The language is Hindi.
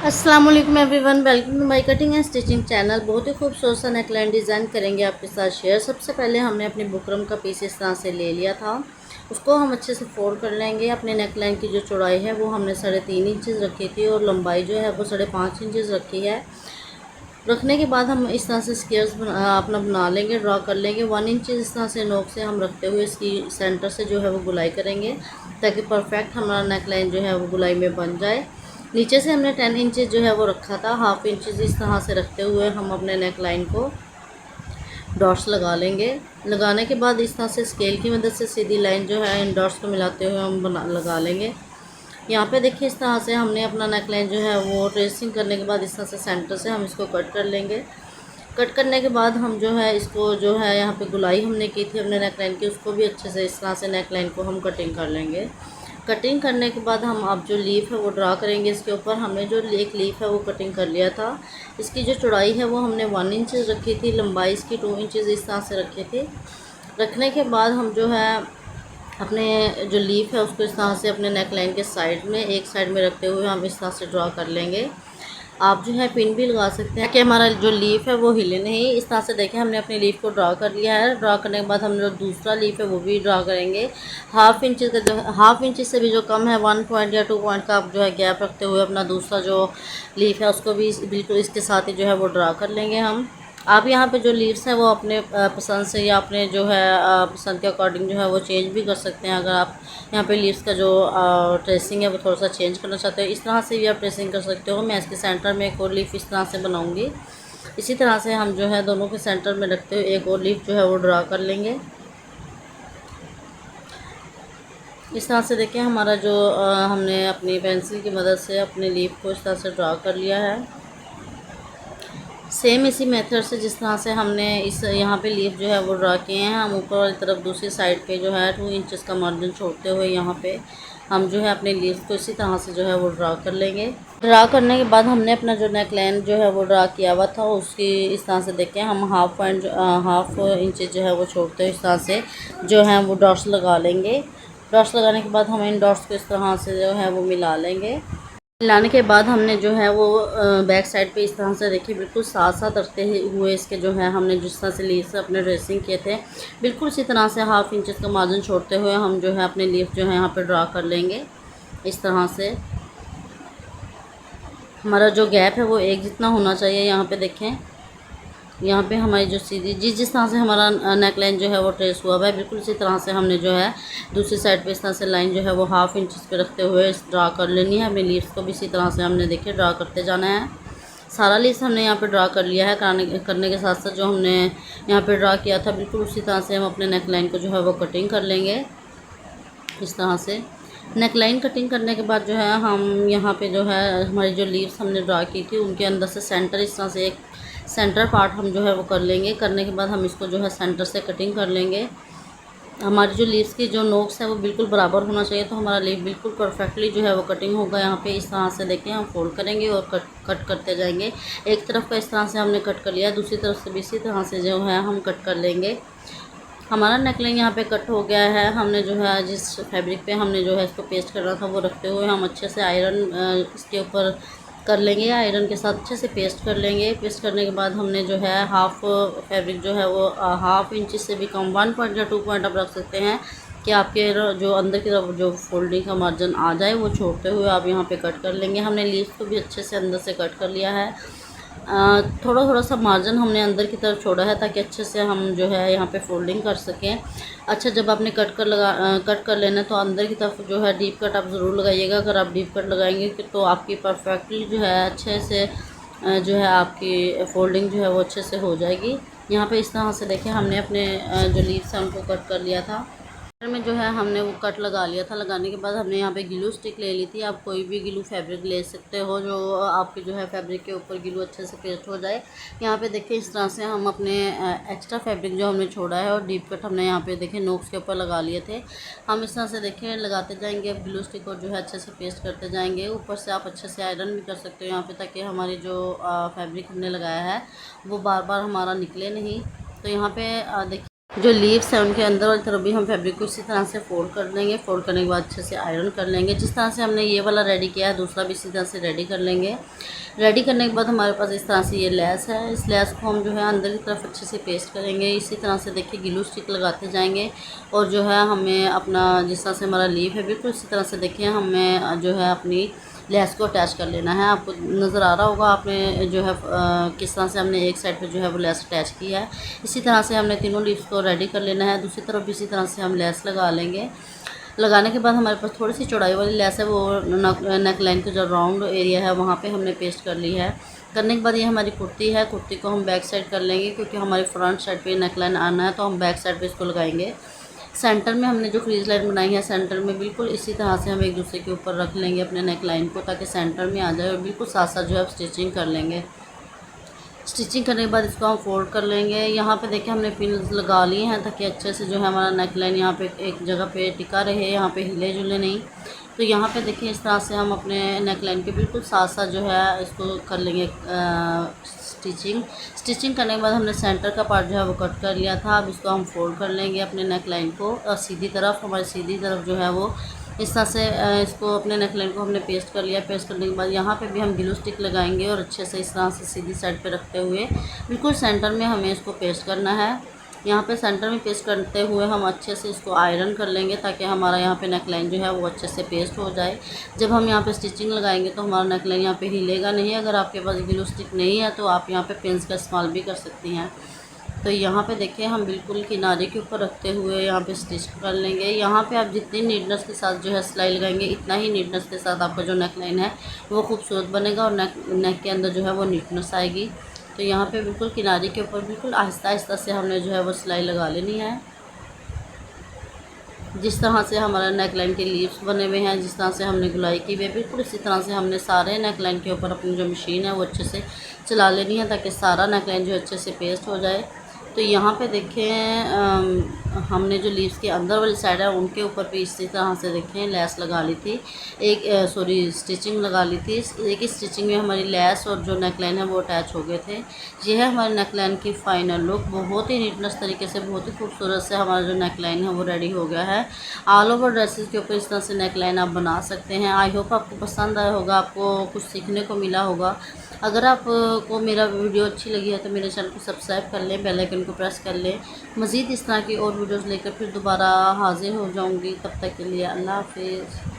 अस्सलाम वालेकुम everyone, welcome to my cutting and stitching channel. बहुत ही खूबसूरत सा नेकलाइन डिज़ाइन करेंगे आपके साथ शेयर। सबसे पहले हमने अपनी बुकरम का पीस इस तरह से ले लिया था। उसको हम अच्छे से फोल्ड कर लेंगे। अपने नेकलाइन की जो चौड़ाई है वो हमने 3.5 इंचज़ रखी थी और लंबाई जो है वो 5.5 इंचज़ रखी है। रखने के बाद हम इस तरह से स्केयर्स अपना बना लेंगे, ड्रा कर लेंगे। 1 इंच इस तरह से नोक से हम रखते हुए इसकी सेंटर से जो है वो गुलाई करेंगे ताकि परफेक्ट हमारा नेकलाइन जो है वो गुलाई में बन जाए। नीचे से हमने 10 इंचज़ जो है वो रखा था, हाफ इंचज़ इस तरह से रखते हुए हम अपने नेकलाइन को डॉट्स लगा लेंगे। लगाने के बाद इस तरह से स्केल की मदद से सीधी लाइन जो है इन डॉट्स को मिलाते हुए हम लगा लेंगे। यहाँ पे देखिए इस तरह से हमने अपना नेकलाइन जो है वो ट्रेसिंग करने के बाद इस तरह से सेंटर से हम इसको कट कर लेंगे। कट करने के बाद हम जो है इसको जो है यहाँ पे गुलाई हमने की थी अपने नेकलाइन की, उसको भी अच्छे से इस तरह से नेकलाइन को हम कटिंग कर लेंगे। कटिंग करने के बाद हम अब जो लीफ है वो ड्रा करेंगे। इसके ऊपर हमने जो एक लीफ है वो कटिंग कर लिया था। इसकी जो चौड़ाई है वो हमने 1 इंच रखी थी, लंबाई इसकी 2 इंचज़ इस तरह से रखी थी। रखने के बाद हम जो है अपने जो लीफ है उसको इस तरह से अपने नेकलाइन के साइड में एक साइड में रखते हुए हम इस तरह से ड्रा कर लेंगे। आप जो है पिन भी लगा सकते हैं कि हमारा जो लीफ है वो हिले नहीं। इस तरह से देखें हमने अपनी लीफ को ड्रा कर लिया है। ड्रा करने के बाद हम जो दूसरा लीफ है वो भी ड्रा करेंगे। हाफ इंच का जो हाफ इंच से भी जो कम है 1 पॉइंट या 2 पॉइंट का आप जो है गैप रखते हुए अपना दूसरा जो लीफ है उसको भी बिल्कुल इसके साथ ही जो है वो ड्रा कर लेंगे हम। आप यहाँ पे जो लीव्स हैं वो अपने पसंद से या अपने जो है पसंद के अकॉर्डिंग जो है वो चेंज भी कर सकते हैं। अगर आप यहाँ पे लीव्स का जो ट्रेसिंग है वो थोड़ा सा चेंज करना चाहते हो, इस तरह से भी आप ट्रेसिंग कर सकते हो। मैं इसके सेंटर में एक और लीफ इस तरह से बनाऊँगी। इसी तरह से हम जो है दोनों के सेंटर में रखते हुए एक और लीफ जो है वो ड्रा कर लेंगे। इस तरह से देखें हमारा जो हमने अपनी पेंसिल की मदद से अपने लीफ को इस तरह से ड्रा कर लिया है। सेम इसी मेथड से जिस तरह से हमने इस यहाँ पे लीफ जो है वो ड्रा किए हैं, हम ऊपर वाली तरफ दूसरी साइड पे जो है 2 इंचज़ का मार्जिन छोड़ते हुए यहाँ पे हम जो है अपने लीफ को इसी तरह से जो है वो ड्रा कर लेंगे। ड्रा करने के बाद हमने अपना जो नेकलाइन जो है वो ड्रा किया हुआ था उसकी इस तरह से देखें हम हाफ इंच जो है वो छोड़ते हुए इस तरह से जो है वो डॉट्स लगा लेंगे। डॉट्स लगाने के बाद हम इन डॉट्स को इस तरह से जो है वो मिला लेंगे। मिलाने के बाद हमने जो है वो बैक साइड पे इस तरह से देखिए बिल्कुल साथ साथ रखते हुए इसके जो है हमने जिस तरह से लीफ से अपने ड्रेसिंग किए थे बिल्कुल इसी तरह से हाफ इंच का मार्जिन छोड़ते हुए हम जो है अपने लीफ जो है यहाँ पे ड्रा कर लेंगे। इस तरह से हमारा जो गैप है वो एक जितना होना चाहिए। यहाँ पे देखें यहाँ पे हमारी जो सीधी जिस तरह से हमारा नेकलाइन जो है वो ट्रेस हुआ है बिल्कुल इसी तरह से हमने जो है दूसरी साइड पे इस तरह से लाइन जो है वो हाफ इंच पे रखते हुए ड्रा कर लेनी है। अपनी लीव्स को भी इसी तरह से हमने देखिए ड्रा करते जाना है। सारा लीव्स हमने यहाँ पे ड्रा कर लिया है। करने के साथ साथ जो हमने यहाँ पे ड्रा किया था बिल्कुल उसी तरह से हम अपने नेकलाइन को जो है वो कटिंग कर लेंगे। इस तरह से नेकलाइन कटिंग करने के बाद जो है हम यहाँ पे जो है हमारी जो लीव्स हमने ड्रा की थी उनके अंदर से सेंटर इस तरह से एक सेंटर पार्ट हम जो है वो कर लेंगे। करने के बाद हम इसको जो है सेंटर से कटिंग कर लेंगे। हमारी जो लीव्स की जो नोक्स है वो बिल्कुल बराबर होना चाहिए, तो हमारा लीव बिल्कुल परफेक्टली जो है वो कटिंग होगा। यहाँ पे इस तरह से देखें हम फोल्ड करेंगे और कट करते जाएंगे। एक तरफ का इस तरह से हमने कट कर लिया, दूसरी तरफ से भी इसी तरह से जो है हम कट कर लेंगे। हमारा नेकलाइन यहाँ पे कट हो गया है। हमने जो है जिस फैब्रिक पे हमने जो है इसको पेस्ट करना था वो रखते हुए हम अच्छे से आयरन इसके ऊपर कर लेंगे। आयरन के साथ अच्छे से पेस्ट कर लेंगे। पेस्ट करने के बाद हमने जो है हाफ फैब्रिक जो है वो हाफ इंच से भी कम 1 पॉइंट या 2 पॉइंट आप रख सकते हैं कि आपके जो अंदर की तरफ जो फोल्डिंग का मार्जिन आ जाए वो छोड़ते हुए आप यहाँ पे कट कर लेंगे। हमने लीफ को भी अच्छे से अंदर से कट कर लिया है। थोड़ा थोड़ा सा मार्जिन हमने अंदर की तरफ छोड़ा है ताकि अच्छे से हम जो है यहाँ पे फोल्डिंग कर सकें। अच्छा, जब आपने कट कर लेना तो अंदर की तरफ जो है डीप कट आप ज़रूर लगाइएगा। अगर आप डीप कट लगाएंगे तो आपकी परफेक्टली जो है अच्छे से जो है आपकी फोल्डिंग जो है वो अच्छे से हो जाएगी। यहाँ पे इस तरह से देखें हमने अपने जो लीव्स हैं उनको कट कर लिया था। में जो है हमने वो कट लगा लिया था। लगाने के बाद हमने यहाँ पे ग्लू स्टिक ले ली थी। आप कोई भी ग्लू फैब्रिक ले सकते हो जो आपके जो है फैब्रिक के ऊपर ग्लू अच्छे से पेस्ट हो जाए। यहाँ पे देखिए इस तरह से हम अपने एक्स्ट्रा फैब्रिक जो हमने छोड़ा है और डीप कट हमने यहाँ पे देखे नोक्स के ऊपर लगा लिए थे। हम इस तरह से देखें लगाते जाएंगे। अब ग्लू स्टिक को जो है अच्छे से पेस्ट करते जाएंगे। ऊपर से आप अच्छे से आयरन भी कर सकते हो यहाँ पे ताकि हमारी जो फैब्रिक हमने लगाया है वो बार बार हमारा निकले नहीं। तो यहाँ पे देखिए जो लीव्स हैं उनके अंदर वाली तरफ भी हम फैब्रिक को इसी तरह से फोल्ड कर लेंगे। फोल्ड करने के बाद अच्छे से आयरन कर लेंगे। जिस तरह से हमने ये वाला रेडी किया है दूसरा भी इसी तरह से रेडी कर लेंगे। रेडी करने के बाद हमारे पास इस तरह से ये लेस है। इस लेस को हम जो है अंदर की तरफ अच्छे से पेस्ट करेंगे। इसी तरह से देखिए ग्लू स्टिक लगाते जाएंगे और जो है हमें अपना जिस तरह से हमारा लीव है बिल्कुल इसी तरह से देखिए हमें जो है अपनी लेस को अटैच कर लेना है। आपको नज़र आ रहा होगा आपने जो है किस तरह से हमने एक साइड पे जो है वो लेस अटैच किया है। इसी तरह से हमने तीनों लीव्स को रेडी कर लेना है। दूसरी तरफ भी इसी तरह से हम लेस लगा लेंगे। लगाने के बाद हमारे पास थोड़ी सी चौड़ाई वाली लेस है, वो नेक लाइन का जो राउंड एरिया है वहाँ पे हमने पेस्ट कर ली है। करने के बाद ये हमारी कुर्ती है। कुर्ती को हम बैक साइड कर लेंगे क्योंकि हमारी फ्रंट साइड पे नेक लाइन आना है, तो हम बैक साइड पे इसको लगाएंगे। सेंटर में हमने जो क्रीज लाइन बनाई है सेंटर में बिल्कुल इसी तरह से हम एक दूसरे के ऊपर रख लेंगे अपने नेक लाइन को, ताकि सेंटर में आ जाए और बिल्कुल साथ साथ जो है स्टिचिंग कर लेंगे। स्टिचिंग करने के बाद इसको हम फोल्ड कर लेंगे। यहाँ पे देखिए हमने पिन्स लगा लिए हैं ताकि अच्छे से जो है हमारा नेक लाइन यहाँ पे एक जगह पे टिका रहे, यहाँ पे हिले जुले नहीं। तो यहाँ पे देखिए इस तरह से हम अपने नेक लाइन के बिल्कुल साथ साथ जो है इसको कर लेंगे स्टिचिंग करने के बाद हमने सेंटर का पार्ट जो है वो कट कर लिया था। अब इसको हम फोल्ड कर लेंगे अपने नेक लाइन को सीधी तरफ, हमारी सीधी तरफ जो है वो इस तरह से इसको अपने नेक लाइन को हमने पेस्ट कर लिया। पेस्ट करने के बाद यहाँ पे भी हम ग्लू स्टिक लगाएंगे और अच्छे से इस तरह से सीधी साइड पे रखते हुए बिल्कुल सेंटर में हमें इसको पेस्ट करना है। यहाँ पे सेंटर में पेस्ट करते हुए हम अच्छे से इसको आयरन कर लेंगे ताकि हमारा यहाँ पे नेक लाइन जो है वो अच्छे से पेस्ट हो जाए। जब हम यहाँ पे स्टिचिंग लगाएंगे तो हमारा नेक लाइन यहाँ पे हिलेगा नहीं। अगर आपके पास ग्लू स्टिक नहीं है तो आप यहाँ पे पिन्स का इस्तेमाल भी कर सकती हैं। तो यहाँ पे देखिए हम बिल्कुल किनारे के ऊपर रखते हुए यहाँ पे स्टिच कर लेंगे। यहाँ पे आप जितनी नीटनेस के साथ जो है सिलाई लगाएंगे इतना ही नीटनेस के साथ आपका जो नेक लाइन है वो खूबसूरत बनेगा और नेक के अंदर जो है वो नीटनेस आएगी। तो यहाँ पे बिल्कुल किनारे के ऊपर बिल्कुल आहिस्ता आहिस्ता से हमने जो है वो सिलाई लगा लेनी है। जिस तरह से हमारा नेक लाइन के लीव्स बने हुए हैं, जिस तरह से हमने गुलाई की हुई है, बिल्कुल इसी तरह से हमने सारे नेक लाइन के ऊपर अपनी जो मशीन है वो अच्छे से चला लेनी है ताकि सारा नेक लाइन जो अच्छे से पेस्ट हो जाए। तो यहाँ पे देखें हमने जो लीव्स के अंदर वाली साइड है उनके ऊपर भी इसी तरह से देखें लेस लगा ली थी, स्टिचिंग लगा ली थी। एक ही स्टिचिंग में हमारी लेस और जो नेक लाइन है वो अटैच हो गए थे। ये है हमारे नेक लाइन की फ़ाइनल लुक। बहुत ही नीटनेस तरीके से बहुत ही खूबसूरत से हमारा जो नेक लाइन है वो रेडी हो गया है। ऑल ओवर ड्रेसेस के ऊपर इस तरह से नेक लाइन आप बना सकते हैं। आई होप आपको पसंद आया होगा, आपको कुछ सीखने को मिला होगा। अगर आपको मेरा वीडियो अच्छी लगी है तो मेरे चैनल को सब्सक्राइब कर लें, बेल आइकन को प्रेस कर लें। मज़ीद इस तरह की और वीडियोज़ लेकर फिर दोबारा हाजिर हो जाऊँगी। तब तक के लिए अल्लाह हाफिज़।